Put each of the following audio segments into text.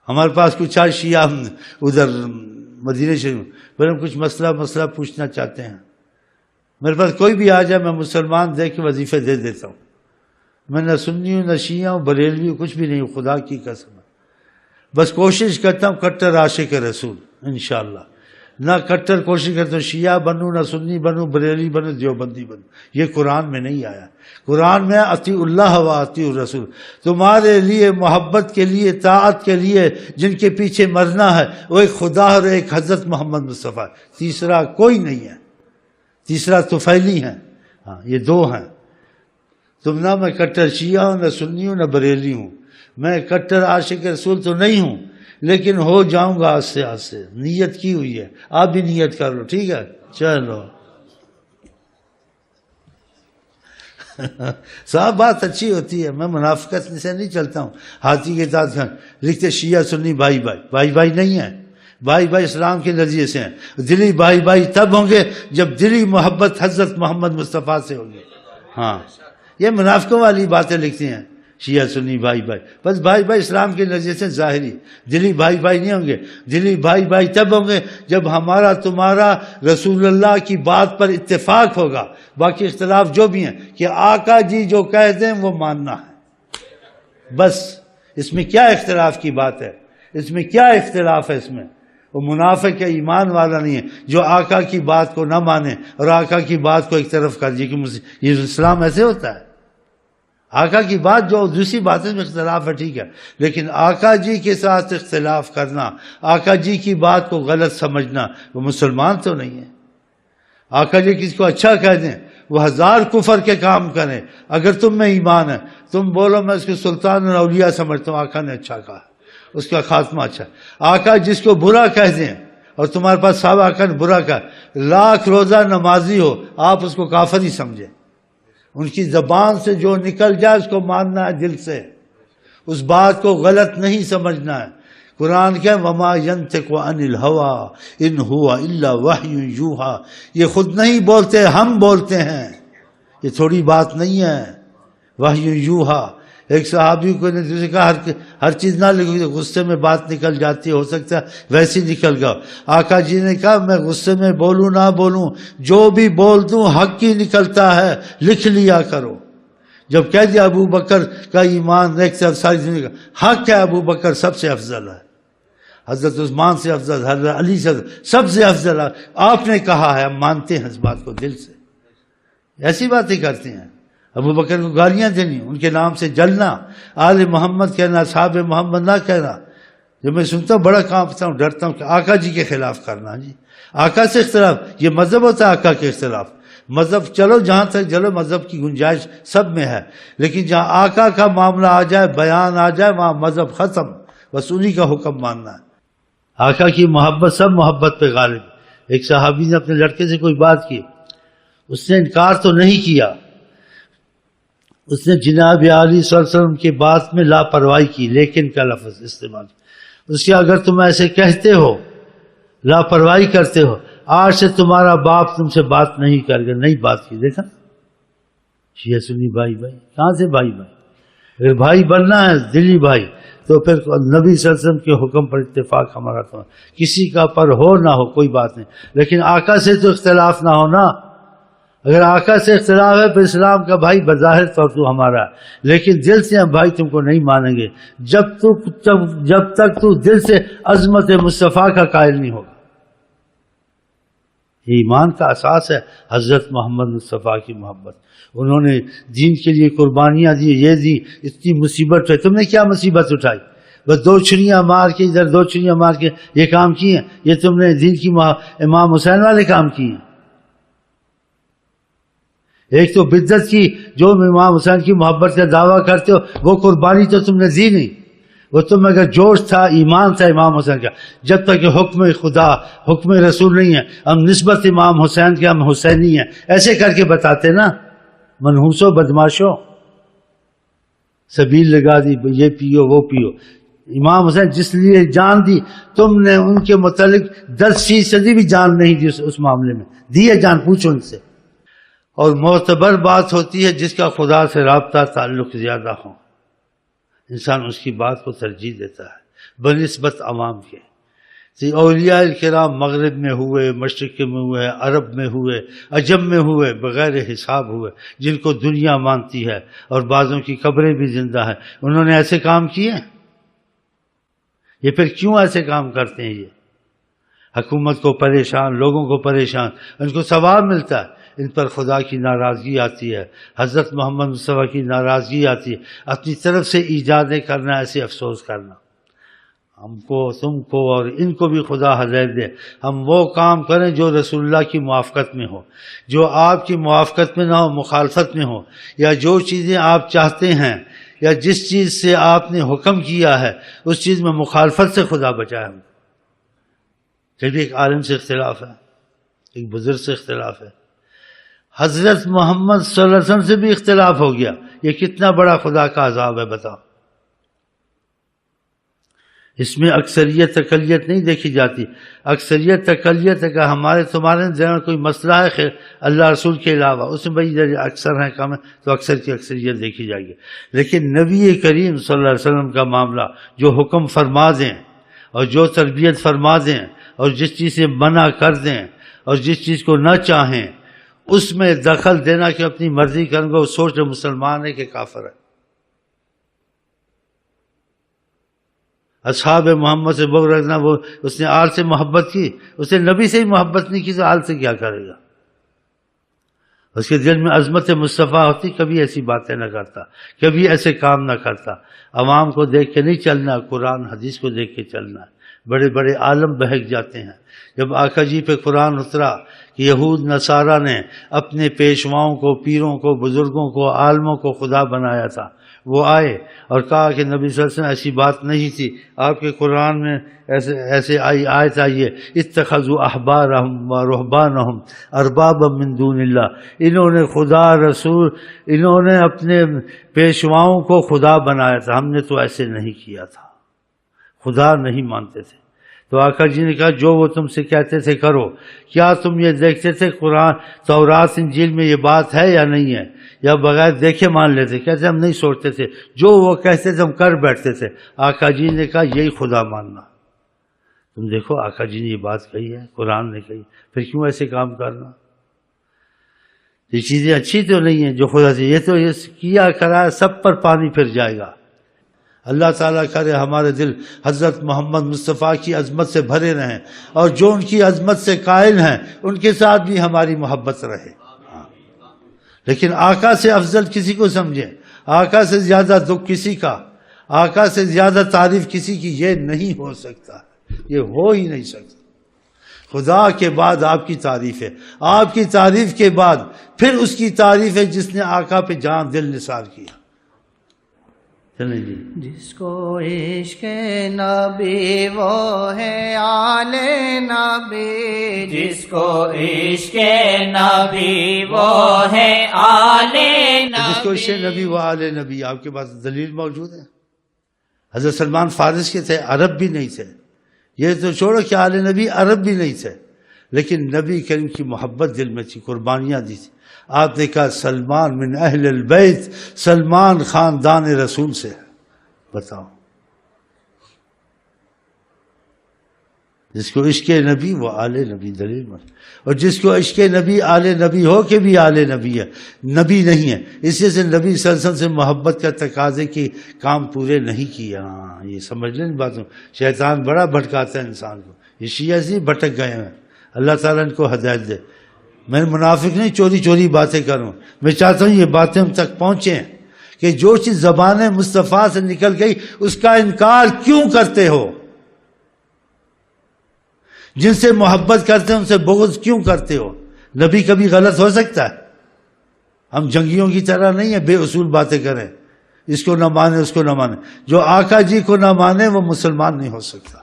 ہمارے پاس کچھ آج شیعہ ادھر مدینہ شریف پھر ہم کچھ مسئلہ پوچھنا چاہتے ہیں، میرے پاس کوئی بھی آ جائے میں مسلمان دیکھ کے وظیفے دے دیتا ہوں. میں نہ سنی ہوں نہ شیعہ ہوں بریلوی ہوں، کچھ بھی نہیں ہوں، خدا کی قسم. بس کوشش کرتا ہوں کٹر عاشق رسول انشاءاللہ. نہ کٹر کوشش کرتا ہوں شیعہ بنوں، نہ سنی بنوں، بریلوی بنوں، دیوبندی بنوں. یہ قرآن میں نہیں آیا. قرآن میں اطیع اللہ و اطیع الرسول. تمہارے لیے محبت کے لیے، طاعت کے لیے جن کے پیچھے مرنا ہے وہ ایک خدا اور ایک حضرت محمد مصطفیٰ، تیسرا کوئی نہیں ہے. تیسرا طفیلی ہیں. ہاں یہ دو ہیں. تم نہ میں کٹر شیعہ ہوں، نہ سنی ہوں، نہ بریلی ہوں. میں کٹر عاشق رسول تو نہیں ہوں، لیکن ہو جاؤں گا آہستہ آہستہ. نیت کی ہوئی ہے، آپ بھی نیت کر لو. ٹھیک ہے چلو. صاحب بات اچھی ہوتی ہے، میں منافقت سے نہیں چلتا ہوں. ہاتھی کے ساتھ لکھتے شیعہ سنی بھائی بھائی نہیں ہیں. بھائی اسلام کے نظریے سے ہیں. دلی بھائی تب ہوں گے جب دلی محبت حضرت محمد مصطفیٰ سے ہوگی. ہاں یہ منافقوں والی باتیں لکھتی ہیں شیعہ سنی بھائی بس بھائی اسلام کے نظریے سے ظاہری. دلی بھائی نہیں ہوں گے. دلی بھائی تب ہوں گے جب ہمارا تمہارا رسول اللہ کی بات پر اتفاق ہوگا. باقی اختلاف جو بھی ہیں کہ آقا جی جو کہہ دیں وہ ماننا ہے بس. اس میں کیا اختلاف کی بات ہے؟ اس میں کیا اختلاف ہے؟ اس میں وہ منافق ہے، ایمان والا نہیں ہے جو آقا کی بات کو نہ مانے اور آقا کی بات کو ایک طرف کر دیے. کہ یہ اسلام ایسے ہوتا ہے؟ آقا کی بات جو دوسری باتیں میں اختلاف ہے ٹھیک ہے، لیکن آقا جی کے ساتھ اختلاف کرنا، آقا جی کی بات کو غلط سمجھنا، وہ مسلمان تو نہیں ہے. آقا جی کسی کو اچھا کہہ دیں وہ 1000 کفر کے کام کریں. اگر تم میں ایمان ہے تم بولو میں اس کو سلطان الاولیاء سمجھتا ہوں، آقا نے اچھا کہا، اس کا خاتمہ اچھا. آقا جس کو برا کہہ دیں اور تمہارے پاس صاحب آقا نے برا کہا، 1,00,000 روزہ نمازی ہو آپ اس کو کافر ہی سمجھیں. ان کی زبان سے جو نکل جائے اس کو ماننا ہے دل سے، اس بات کو غلط نہیں سمجھنا ہے. قرآن کیا وما ينطق عن الهوى ان هو الا وحی یوحى. یہ خود نہیں بولتے، ہم بولتے ہیں. یہ تھوڑی بات نہیں ہے. وحی یوحى. ایک صحابی کو نے دوسرے کہا ہر چیز نہ لکھو، غصے میں بات نکل جاتی ہے، ہو سکتا ہے ویسی نکل گا. آقا جی نے کہا میں غصے میں بولوں نہ بولوں جو بھی بول دوں حق ہی نکلتا ہے، لکھ لیا کرو. جب کہہ دیا ابو بکر کا ایمان ایک طرف ساری دنیا کا حق ہے، ابو بکر سب سے افضل ہے، حضرت عثمان سے افضل، حضرت علی سے سب سے افضل ہے. آپ نے کہا ہے، ہم مانتے ہیں اس بات کو دل سے. ایسی باتیں کرتے ہیں. ابو بکر کو گالیاں دینی، ان کے نام سے جلنا، آل محمد کہنا، صحاب محمد نہ کہنا. جب میں سنتا ہوں بڑا کانپتا ہوں، ڈرتا ہوں کہ آقا جی کے خلاف کرنا. جی آقا سے اختلاف یہ مذہب ہوتا ہے؟ آقا کے اختلاف مذہب چلو جہاں تک چلو مذہب کی گنجائش سب میں ہے، لیکن جہاں آقا کا معاملہ آ جائے، بیان آ جائے، وہاں مذہب ختم. بس انہی کا حکم ماننا ہے. آقا کی محبت سب محبت پہ غالب. ایک صحابی نے اپنے لڑکے سے کوئی بات کی، اس نے انکار تو نہیں کیا، اس نے جناب علی صلی اللہ علیہ وسلم کی بات میں لاپرواہی کی، لیکن کا لفظ استعمال. اس کے اگر تم ایسے کہتے ہو، لاپرواہی کرتے ہو، آج سے تمہارا باپ تم سے بات نہیں کرے گا. نہیں بات کی. دیکھا شیعہ سنی بھائی کہاں سے بھائی؟ اگر بھائی بننا ہے دلی بھائی تو پھر نبی صلی اللہ علیہ وسلم کے حکم پر اتفاق ہمارا تو کسی کا پر ہو نہ ہو کوئی بات نہیں، لیکن آقا سے تو اختلاف نہ ہونا. اگر آقا سے اختلاف ہے پھر اسلام کا بھائی بظاہر طور تو ہمارا ہے، لیکن دل سے ہم بھائی تم کو نہیں مانیں گے جب تک تو دل سے عظمت مصطفیٰ کا قائل نہیں ہوگا. یہ ایمان کا اساس ہے حضرت محمد مصطفیٰ کی محبت. انہوں نے دین کے لیے قربانیاں دی، یہ دی، اتنی مصیبت اٹھائی. تم نے کیا مصیبت اٹھائی؟ بس 2 چھریاں مار کے ادھر 2 چھریاں مار کے یہ کام کیے ہیں. یہ تم نے دین کی امام حسین والے کام کیے ہیں. ایک تو بدعت کی، جو امام حسین کی محبت کا دعویٰ کرتے ہو وہ قربانی تو تم نے دی نہیں. وہ تم اگر جوش تھا، ایمان تھا امام حسین کا، جب تک کہ حکم خدا حکم رسول نہیں ہے، ہم نسبت امام حسین کے ہم حسینی ہیں ایسے کر کے بتاتے نا. منحوسو بدماشو سبیل لگا دی، یہ پیو وہ پیو. امام حسین جس لیے جان دی، تم نے ان کے متعلق 10% بھی جان نہیں دی اس معاملے میں. دی ہے جان؟ پوچھو ان سے. اور معتبر بات ہوتی ہے جس کا خدا سے رابطہ تعلق زیادہ ہو، انسان اس کی بات کو ترجیح دیتا ہے. بنسبت عوام کے. اولیاء کرام مغرب میں ہوئے، مشرق میں ہوئے، عرب میں ہوئے، عجم میں ہوئے، بغیر حساب ہوئے، جن کو دنیا مانتی ہے اور بعضوں کی قبریں بھی زندہ ہیں. انہوں نے ایسے کام کیے؟ یہ پھر کیوں ایسے کام کرتے ہیں؟ یہ حکومت کو پریشان، لوگوں کو پریشان، ان کو ثواب ملتا ہے، ان پر خدا کی ناراضگی آتی ہے، حضرت محمد مصطفیٰ کی ناراضگی آتی ہے. اپنی طرف سے ایجادیں کرنا، ایسے افسوس کرنا. ہم کو، تم کو اور ان کو بھی خدا ہدایت دے. ہم وہ کام کریں جو رسول اللہ کی موافقت میں ہو، جو آپ کی موافقت میں نہ ہو، مخالفت میں ہو، یا جو چیزیں آپ چاہتے ہیں یا جس چیز سے آپ نے حکم کیا ہے اس چیز میں مخالفت سے خدا بچائے ہم. کبھی ایک عالم سے اختلاف ہے، ایک بزرگ سے اختلاف ہے، حضرت محمد صلی اللہ علیہ وسلم سے بھی اختلاف ہو گیا. یہ کتنا بڑا خدا کا عذاب ہے بتاؤ. اس میں اکثریت اقلیت نہیں دیکھی جاتی. اکثریت اقلیت ہے کہ ہمارے تمہارے ذہن میں کوئی مسئلہ ہے خیر اللہ رسول کے علاوہ، اس میں بھائی اکثر ہیں کم ہے تو اکثر کی اکثریت دیکھی جائے گی. لیکن نبی کریم صلی اللہ علیہ وسلم کا معاملہ، جو حکم فرما دیں اور جو تربیت فرما دیں اور جس چیز سے منع کر دیں اور جس چیز کو نہ چاہیں اس میں دخل دینا کہ اپنی مرضی کریں گے، وہ سوچ رہے مسلمان ہے کہ کافر ہے. اصحاب محمد سے بغض رکھنا، وہ اس نے آل سے محبت کی، اس نے نبی سے ہی محبت نہیں کی تو آل سے کیا کرے گا؟ اس کے دل میں عظمت مصطفیٰ ہوتی کبھی ایسی باتیں نہ کرتا، کبھی ایسے کام نہ کرتا. عوام کو دیکھ کے نہیں چلنا، قرآن حدیث کو دیکھ کے چلنا ہے. بڑے بڑے عالم بہک جاتے ہیں. جب آقا جی پہ قرآن اترا کہ یہود نصارہ نے اپنے پیشواؤں کو، پیروں کو، بزرگوں کو، عالموں کو خدا بنایا تھا، وہ آئے اور کہا کہ نبی صلی اللہ علیہ وسلم ایسی بات نہیں تھی، آپ کے قرآن میں ایسے آیت آئی ہے اتخذوا احبارهم ورهبانهم اربابا من دون اللہ. انہوں نے خدا، رسول، انہوں نے اپنے پیشواؤں کو خدا بنایا تھا، ہم نے تو ایسے نہیں کیا تھا، خدا نہیں مانتے تھے. تو آقا جی نے کہا جو وہ تم سے کہتے تھے کرو. کیا تم یہ دیکھتے تھے قرآن، تورات، انجیل میں یہ بات ہے یا نہیں ہے، یا بغیر دیکھے مان لیتے؟ کہتے ہم نہیں سوچتے تھے، جو وہ کہتے تھے ہم کر بیٹھتے تھے. آقا جی نے کہا یہی خدا ماننا. تم دیکھو آقا جی نے یہ بات کہی ہے، قرآن نے کہی، پھر کیوں ایسے کام کرنا؟ یہ چیزیں اچھی تو نہیں ہیں جو خدا سے، یہ تو یہ کیا کرا سب پر پانی پھر جائے گا. اللہ تعالیٰ کرے ہمارے دل حضرت محمد مصطفیٰ کی عظمت سے بھرے رہیں، اور جو ان کی عظمت سے قائل ہیں ان کے ساتھ بھی ہماری محبت رہے. لیکن آقا سے افضل کسی کو سمجھیں، آقا سے زیادہ دکھ کسی کا، آقا سے زیادہ تعریف کسی کی، یہ نہیں ہو سکتا، یہ ہو ہی نہیں سکتا. خدا کے بعد آپ کی تعریف ہے، آپ کی تعریف کے بعد پھر اس کی تعریف ہے جس نے آقا پہ جان دل نثار کیا. چلیں جی. جس کو عشق نبی وہ ہے آل نبی، جس کو عشق نبی وہ ہے آل نبی، جس کو عشق نبی وہ آل نبی. آپ کے پاس دلیل موجود ہے. حضرت سلمان فارس کے تھے، عرب بھی نہیں تھے. یہ تو چھوڑو کہ آل نبی عرب بھی نہیں تھے، لیکن نبی کریم کی محبت دل میں تھی، قربانیاں دی تھی. آپ نے کہا سلمان من اہل البیت، سلمان خاندان رسول سے. بتاؤ، جس کو عشق نبی وہ آل نبی دلیل میں، اور جس کو عشق نبی آل نبی ہو کے بھی آل نبی ہے، نبی نہیں ہے. اسی سے نبی صلی اللہ علیہ وسلم سے محبت کا تقاضے کی کام پورے نہیں کیے. ہاں یہ سمجھ لیں باتوں. شیطان بڑا بھٹکاتا ہے انسان کو، یہ شیعہ سے بھٹک گئے ہیں. اللہ تعالیٰ ان کو ہدایت دے. میں منافق نہیں چوری چوری باتیں کروں، میں چاہتا ہوں یہ باتیں ہم تک پہنچیں کہ جو چیز زبان مصطفیٰ سے نکل گئی اس کا انکار کیوں کرتے ہو؟ جن سے محبت کرتے ہیں ان سے بغض کیوں کرتے ہو؟ نبی کبھی غلط ہو سکتا ہے؟ ہم جنگیوں کی طرح نہیں ہیں بے اصول باتیں کریں، اس کو نہ مانے اس کو نہ مانے. جو آقا جی کو نہ مانے وہ مسلمان نہیں ہو سکتا.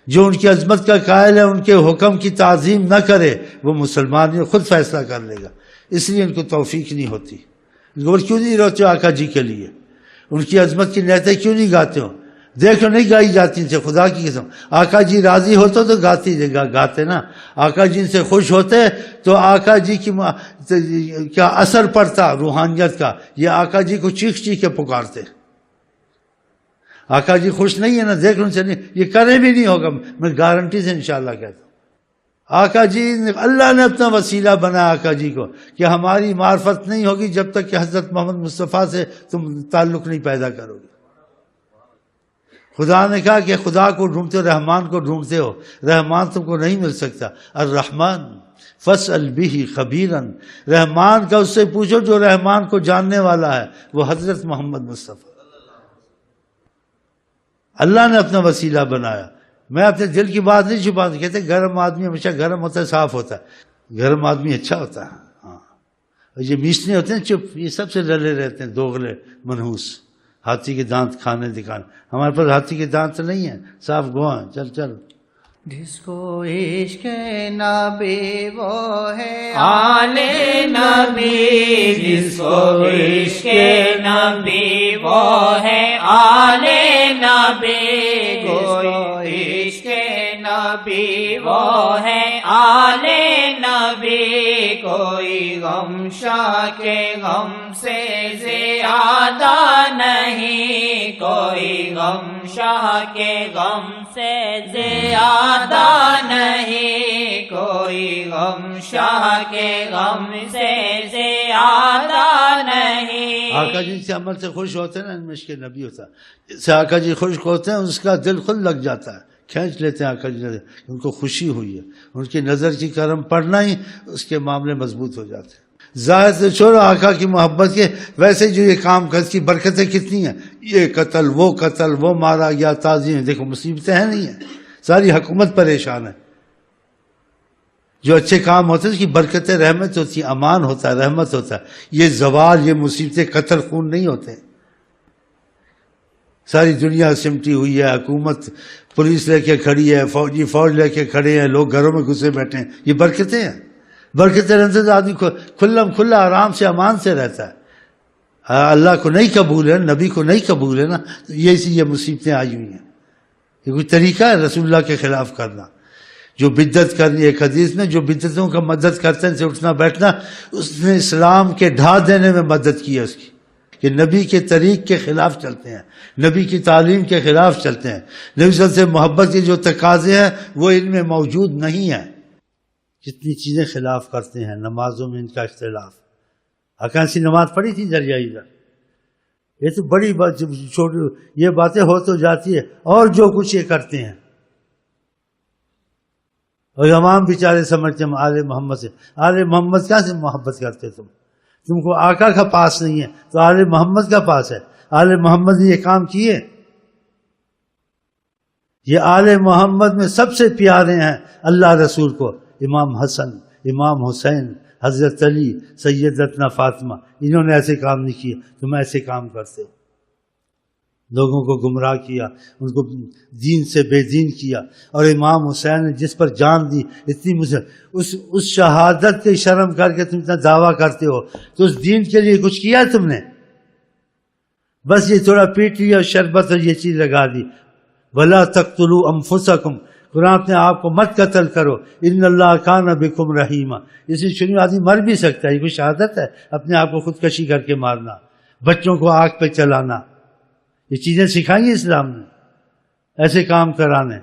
جو ان کی عظمت کا قائل ہے، ان کے حکم کی تعظیم نہ کرے وہ مسلمان نہیں، خود فیصلہ کر لے گا. اس لیے ان کو توفیق نہیں ہوتی. گور کیوں نہیں روتے ہو آقا جی کے لیے؟ ان کی عظمت کی نعتیں کیوں نہیں گاتے ہو؟ دیکھو نہیں گائی جاتی ان سے، خدا کی قسم. آقا جی راضی ہوتے تو گاتے نا. آقا جی سے خوش ہوتے تو آقا جی کی کیا اثر پڑتا روحانیت کا؟ یہ آقا جی کو چیخ چیخ کے پکارتے. آقا جی خوش نہیں ہے نا، دیکھ لو چلیے یہ کرے بھی نہیں ہوگا، میں گارنٹی سے انشاءاللہ کہتا ہوں۔ آقا جی اللہ نے اپنا وسیلہ بنایا آقا جی کو کہ ہماری معرفت نہیں ہوگی جب تک کہ حضرت محمد مصطفیٰ سے تم تعلق نہیں پیدا کرو گے۔ خدا نے کہا کہ خدا کو ڈھونڈتے ہو، رحمان کو ڈھونڈتے ہو، رحمان تم کو نہیں مل سکتا۔ الرحمن فاسأل به خبیرا، رحمان کا اس سے پوچھو جو رحمان کو جاننے والا ہے، وہ حضرت محمد مصطفیٰ۔ اللہ نے اپنا وسیلہ بنایا۔ میں اپنے دل کی بات نہیں چھپاتا، کہتے گرم آدمی ہمیشہ گرم ہوتا ہے، صاف ہوتا ہے، گرم آدمی اچھا ہوتا ہے۔ ہاں، یہ میچنے ہوتے ہیں چپ، یہ سب سے ڈرے رہتے ہیں، دوغلے منحوس، ہاتھی کے دانت کھانے دکھانے۔ ہمارے پاس ہاتھی کے دانت نہیں ہیں، صاف گواہ ہیں۔ چل چل، جس کو عشق نبی وہ ہے آل نبی، جس کو عشق نبی وہ ہے آل نبی، کوئی عشق نبی وہ ہے آل نبی، کوئی غم شاہ کے غم سے زیادہ نہیں، کوئی غم شاہ کے غم سے زیادہ نہیں، کوئی غم شاہ کے غم سے زیادہ نہیں۔ آقا جی سے عمل سے خوش ہوتے ہیں نا، ان میں عشق نبی ہوتا ہے۔ جس سے آقا جی خوش ہوتے ہیں اس کا دل خود لگ جاتا ہے، کھینچ لیتے ہیں آقا جی نظر، ان کو خوشی ہوئی ہے، ان کی نظر کی کرم پڑنا ہی اس کے معاملے مضبوط ہو جاتے ہیں۔ ظاہر سے چھوڑو آقا کی محبت کے، ویسے جو یہ کام کر کی برکتیں کتنی ہیں، یہ قتل وہ مارا گیا، تعظیم، دیکھو مصیبتیں ہیں نہیں ہیں، ساری حکومت پریشان ہے۔ جو اچھے کام ہوتے ہیں اس کی برکتیں رحمت ہوتی ہیں، امان ہوتا ہے، رحمت ہوتا ہے۔ یہ زوال، یہ مصیبتیں قتل خون نہیں ہوتے۔ ساری دنیا سمٹی ہوئی ہے، حکومت پولیس لے کے کھڑی ہے، فوجی فوج لے کے کھڑے ہیں، لوگ گھروں میں گھسے بیٹھے ہیں، یہ برکتیں ہیں۔ برکتیں رہنے سے آدمی کھلم کھلا آرام سے امان سے رہتا ہے۔ اللہ کو نہیں قبول ہے، نبی کو نہیں قبول ہے نا، یہ مصیبتیں آئی ہوئی ہیں۔ یہ کوئی طریقہ ہے رسول اللہ کے خلاف کرنا؟ جو بدعت کرنی، ایک حدیث میں جو بدعتوں کا مدد کرتے ہیں ان سے اٹھنا بیٹھنا، اس نے اسلام کے ڈھا دینے میں مدد کی ہے اس کی، کہ نبی کے طریق کے خلاف چلتے ہیں، نبی کی تعلیم کے خلاف چلتے ہیں، نبی صلی اللہ علیہ وسلم سے محبت کے جو تقاضے ہیں وہ ان میں موجود نہیں ہیں۔ جتنی چیزیں خلاف کرتے ہیں، نمازوں میں ان کا اختلاف۔ اکانسی نماز پڑھی تھی دریائی ادھر، یہ تو بڑی بات، چھوٹی یہ باتیں ہو تو جاتی ہے، اور جو کچھ یہ کرتے ہیں، اور امام بیچارے سمجھتے ہیں آل محمد سے، آل محمد کہاں سے محبت کرتے تم کو آقا کا پاس نہیں ہے تو آل محمد کا پاس ہے۔ آل محمد نے یہ کام کیے، یہ آل محمد میں سب سے پیارے ہیں اللہ رسول کو، امام حسن، امام حسین، حضرت علی، سیدتنا فاطمہ، انہوں نے ایسے کام نہیں کیے، تم ایسے کام کرتے ہو، لوگوں کو گمراہ کیا، ان کو دین سے بے دین کیا۔ اور امام حسین نے جس پر جان دی، اتنی اس شہادت کی شرم کر کے تم اتنا دعویٰ کرتے ہو، تو اس دین کے لیے کچھ کیا تم نے؟ بس یہ تھوڑا پیٹ لیا اور شربت اور یہ چیز لگا دی۔ وَلَا تَقْتُلُوا أَنفُسَكُمْ، قرآن نے آپ کو مت قتل کرو، ان اللہ کان بکم رحیما۔ اس سے شروع آدمی مر بھی سکتا ہے، یہ کوئی شہادت ہے اپنے آپ کو خودکشی کر کے مارنا، بچوں کو آگ پہ چلانا؟ یہ چیزیں سکھائیں اسلام نے، ایسے کام کرانے۔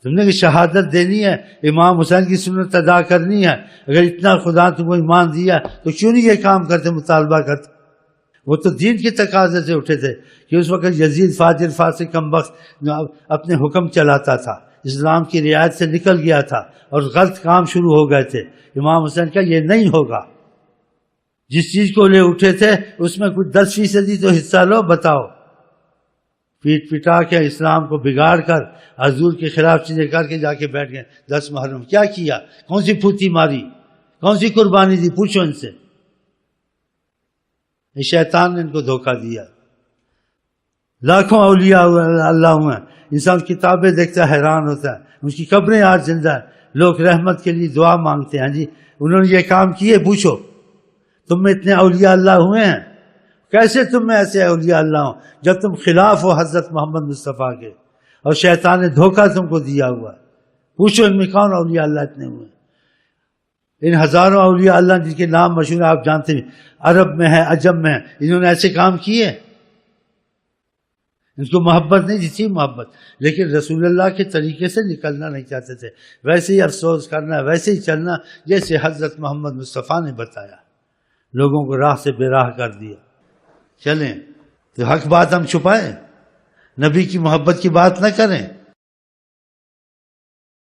تم نے کہ شہادت دینی ہے، امام حسین کی سنت ادا کرنی ہے، اگر اتنا خدا تم کو ایمان دیا تو کیوں نہیں یہ کام کرتے، مطالبہ کرتے؟ وہ تو دین کے تقاضے سے اٹھے تھے کہ اس وقت یزید فاجر فاسق کمبخت اپنے حکم چلاتا تھا، اسلام کی رعایت سے نکل گیا تھا اور غلط کام شروع ہو گئے تھے۔ امام حسین کا یہ نہیں ہوگا، جس چیز کو لے اٹھے تھے اس میں کچھ 10% تو حصہ لو، بتاؤ۔ پیٹ پٹا کے اسلام کو بگاڑ کر حضور کے خلاف چیزیں کر کے جا کے بیٹھ گئے 10 محرم۔ کیا کیا؟ کون سی پھوتی ماری، کون سی قربانی دی؟ پوچھو ان سے۔ شیطان نے ان کو دھوکہ دیا۔ لاکھوں اولیاء اللہ ہوئے، انسان کتابیں دیکھتا ہے حیران ہوتا ہے، ان کی قبریں آج زندہ ہیں، لوگ رحمت کے لیے دعا مانگتے ہیں۔ جی انہوں نے یہ کام کیے؟ پوچھو تم میں اتنے اولیاء اللہ ہوئے ہیں، کیسے تم میں ایسے اولیاء اللہ ہوں جب تم خلاف ہو حضرت محمد مصطفیٰ کے، اور شیطان نے دھوکہ تم کو دیا ہوا ہے؟ پوچھو ان میں کون اولیاء اللہ اتنے ہوئے ہیں؟ ان ہزاروں اولیاء اللہ جن کے نام مشہور آپ جانتے ہیں، عرب میں ہیں، عجم میں ہیں، انہوں نے ایسے کام کیے؟ ان کو محبت نہیں تھی محبت، لیکن رسول اللہ کے طریقے سے نکلنا نہیں چاہتے تھے، ویسے ہی افسوس کرنا، ویسے ہی چلنا جیسے حضرت محمد مصطفیٰ نے بتایا، لوگوں کو راہ سے بے راہ کر دیا۔ چلیں تو حق بات ہم چھپائیں، نبی کی محبت کی بات نہ کریں۔